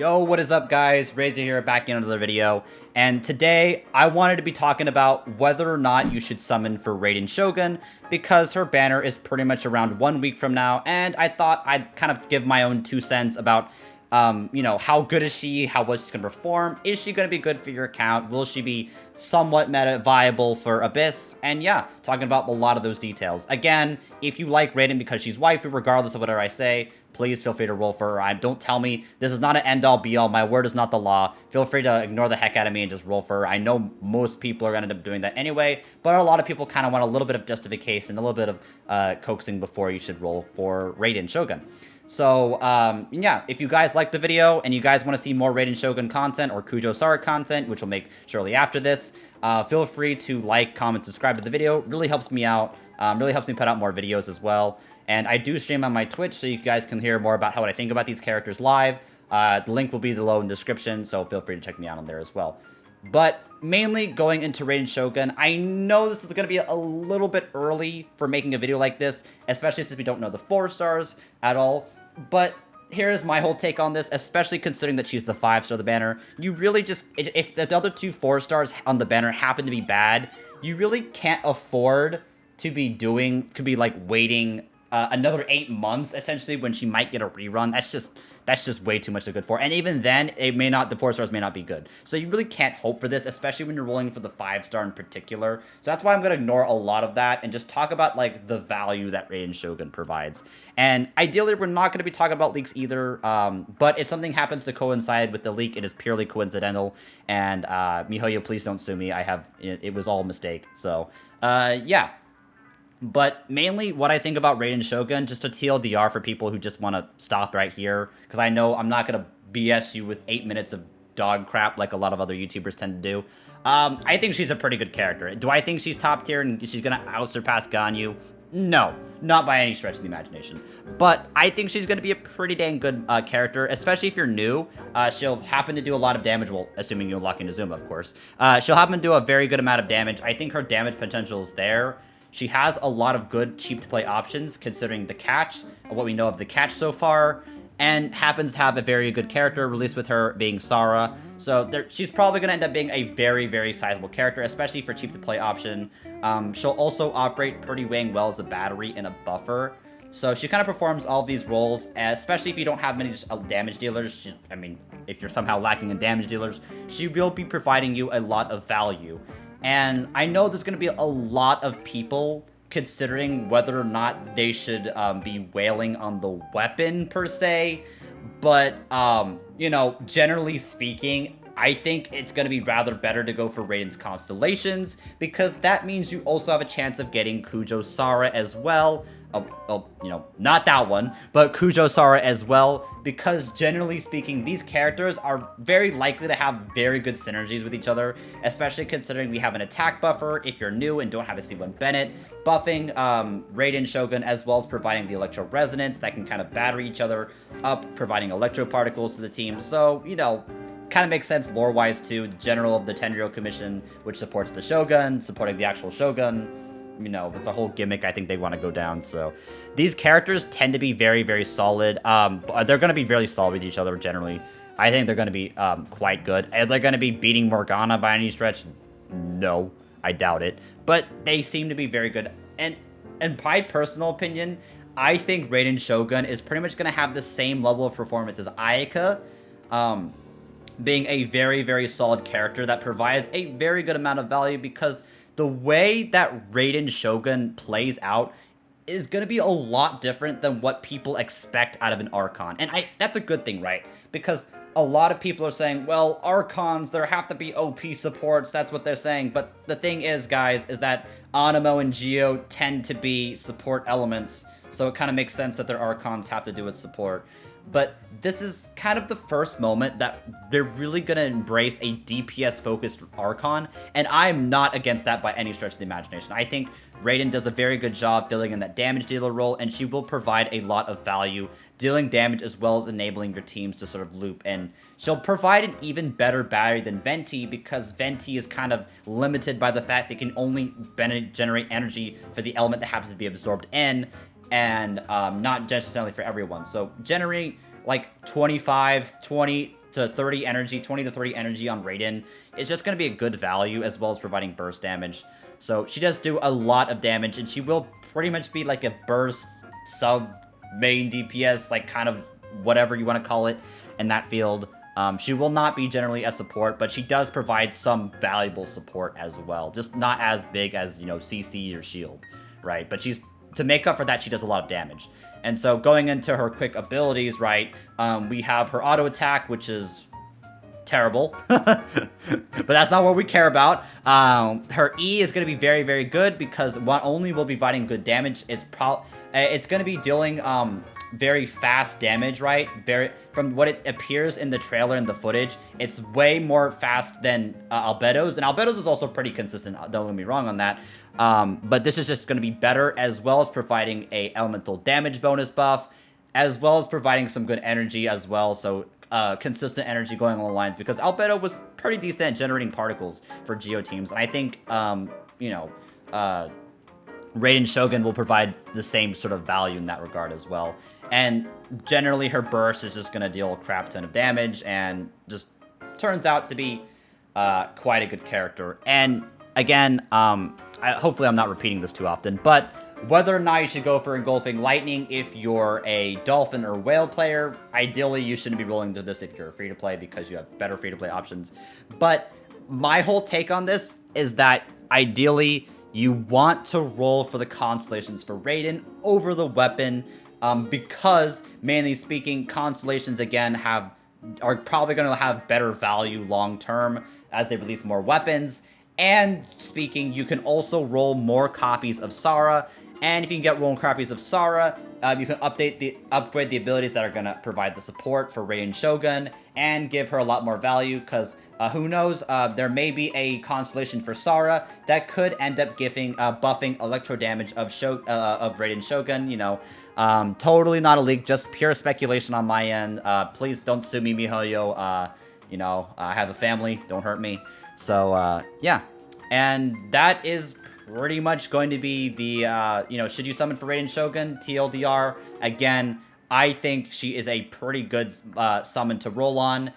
Yo, what is up guys? Razor here, back in another video, and today I wanted to be talking about whether or not you should summon for Raiden Shogun, because her banner is pretty much around 1 week from now, and I thought I'd kind of give my own 2 cents about, how good is she, how well she's going to perform, is she going to be good for your account, will she be somewhat meta viable for Abyss, and yeah, talking about a lot of those details. Again, if you like Raiden because she's waifu, regardless of whatever I say, please feel free to roll for her. Don't tell me this is not an end-all be-all. My word is not the law. Feel free to ignore the heck out of me and just roll for her. I know most people are going to end up doing that anyway, but a lot of people kind of want a little bit of justification, a little bit of coaxing before you should roll for Raiden Shogun. So, yeah, if you guys like the video and you guys want to see more Raiden Shogun content or Kujo Sara content, which will make shortly after this, feel free to like, comment, subscribe to the video. Really helps me out. Really helps me put out more videos as well. And I do stream on my Twitch, so you guys can hear more about what I think about these characters live. The link will be below in the description, so feel free to check me out on there as well. But mainly going into Raiden Shogun, I know this is going to be a little bit early for making a video like this, especially since we don't know the 4 stars at all. But here's my whole take on this, especially considering that she's the 5-star of the banner. You really just, if the other 2 4 stars on the banner happen to be bad, you really can't afford to be waiting another 8 months, essentially, when she might get a rerun. That's just way too much to good for. And even then, the 4 stars may not be good. So you really can't hope for this, especially when you're rolling for the 5-star in particular. So that's why I'm going to ignore a lot of that and just talk about, like, the value that Raiden Shogun provides. And ideally, we're not going to be talking about leaks either, but if something happens to coincide with the leak, it is purely coincidental. And, MiHoYo, please don't sue me. It was all a mistake. So, yeah. But mainly what I think about Raiden Shogun, just a TLDR for people who just want to stop right here, because I know I'm not going to BS you with 8 minutes of dog crap like a lot of other YouTubers tend to do. I think she's a pretty good character. Do I think she's top tier and she's going to out-surpass Ganyu? No, not by any stretch of the imagination. But I think she's going to be a pretty dang good character, especially if you're new. She'll happen to do a lot of damage, well, assuming you unlock Inazuma, of course. She'll happen to do a very good amount of damage. I think her damage potential is there. She has a lot of good, cheap-to-play options, considering the catch, what we know of the catch so far, and happens to have a very good character, released with her being Sara. So she's probably going to end up being a very, very sizable character, especially for cheap-to-play option. She'll also operate pretty dang well as a battery and a buffer. So she kind of performs all of these roles, especially if you don't have many damage dealers. If you're somehow lacking in damage dealers, she will be providing you a lot of value. And I know there's going to be a lot of people considering whether or not they should be wailing on the weapon, per se. But, generally speaking, I think it's going to be rather better to go for Raiden's Constellations, because that means you also have a chance of getting Kujo Sara as well. Not that one, but Kujo Sara as well, because generally speaking, these characters are very likely to have very good synergies with each other, especially considering we have an attack buffer if you're new and don't have a C1 Bennett, buffing Raiden Shogun, as well as providing the Electro Resonance that can kind of battery each other up, providing Electro Particles to the team. So, kind of makes sense lore-wise too. The General of the Tenryou Commission, which supports the Shogun, supporting the actual Shogun. It's a whole gimmick I think they want to go down. So these characters tend to be very, very solid. They're going to be really solid with each other generally. I think they're going to be quite good. Are they going to be beating Morgana by any stretch? No, I doubt it. But they seem to be very good. And in my personal opinion, I think Raiden Shogun is pretty much going to have the same level of performance as Ayaka. Being a very, very solid character that provides a very good amount of value, because the way that Raiden Shogun plays out is going to be a lot different than what people expect out of an Archon. And that's a good thing, right? Because a lot of people are saying, well, Archons, there have to be OP supports. That's what they're saying. But the thing is, guys, is that Anemo and Geo tend to be support elements. So it kind of makes sense that their Archons have to do with support. But this is kind of the first moment that they're really going to embrace a DPS-focused Archon, and I'm not against that by any stretch of the imagination. I think Raiden does a very good job filling in that damage dealer role, and she will provide a lot of value, dealing damage as well as enabling your teams to sort of loop. And she'll provide an even better battery than Venti, because Venti is kind of limited by the fact they can only generate energy for the element that happens to be absorbed in, and not necessarily for everyone. So generate like 25, 20, to 30 energy, 20 to 30 energy on Raiden is just going to be a good value, as well as providing burst damage. So she does do a lot of damage, and she will pretty much be like a burst sub main DPS, like kind of whatever you want to call it in that field. She will not be generally a support, but she does provide some valuable support as well. Just not as big as, you know, CC or shield, right? But to make up for that, she does a lot of damage. And so going into her quick abilities, right, we have her auto attack, which is terrible. But that's not what we care about. Her E is going to be very, very good because not only will be providing good damage, it's going to be dealing very fast damage, right? From what it appears in the trailer and the footage, it's way more fast than Albedo's, and Albedo's is also pretty consistent, don't get me wrong on that. But this is just going to be better, as well as providing a elemental damage bonus buff, as well as providing some good energy as well, so consistent energy going along the lines, because Albedo was pretty decent at generating particles for Geo teams, and I think, you know, Raiden Shogun will provide the same sort of value in that regard as well. And generally her burst is just going to deal a crap ton of damage, and just turns out to be quite a good character. And again, hopefully I'm not repeating this too often, but whether or not you should go for Engulfing Lightning if you're a Dolphin or Whale player, ideally you shouldn't be rolling to this if you're free-to-play, because you have better free-to-play options. But my whole take on this is that ideally you want to roll for the constellations for Raiden over the weapon, because, mainly speaking, constellations, again, are probably going to have better value long-term as they release more weapons. And speaking, you can also roll more copies of Sara, and if you can get more copies of Sara, you can upgrade the abilities that are going to provide the support for Raiden Shogun, and give her a lot more value, because who knows, there may be a constellation for Sara that could end up giving buffing electro damage of Raiden Shogun, you know. Totally not a leak, just pure speculation on my end. Please don't sue me, MiHoYo. You know, I have a family, don't hurt me. So, yeah. And that is pretty much going to be the, you know, should you summon for Raiden Shogun, TLDR. Again, I think she is a pretty good summon to roll on.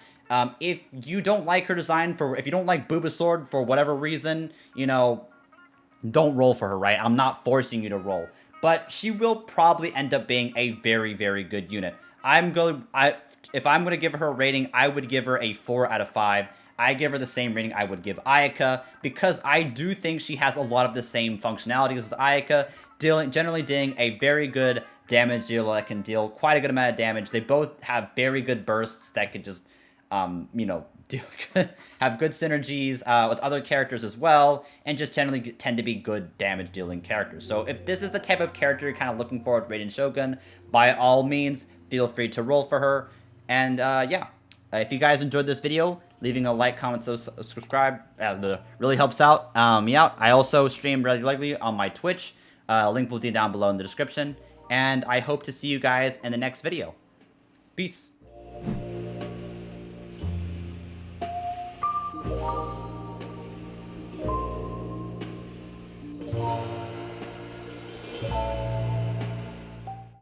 If you don't like her design, if you don't like Booba Sword for whatever reason, you know, don't roll for her, right? I'm not forcing you to roll. But she will probably end up being a very, very good unit. If I'm going to give her a rating, I would give her a 4 out of 5. I give her the same rating I would give Ayaka, because I do think she has a lot of the same functionalities as Ayaka, generally dealing a very good damage dealer that can deal quite a good amount of damage. They both have very good bursts that could just, you know, have good synergies with other characters as well, and just generally tend to be good damage dealing characters. So if this is the type of character you're kind of looking for with Raiden Shogun, by all means, feel free to roll for her. And yeah, if you guys enjoyed this video, leaving a like, comment, subscribe really helps me out. I also stream regularly on my Twitch. Link will be down below in the description. And I hope to see you guys in the next video. Peace.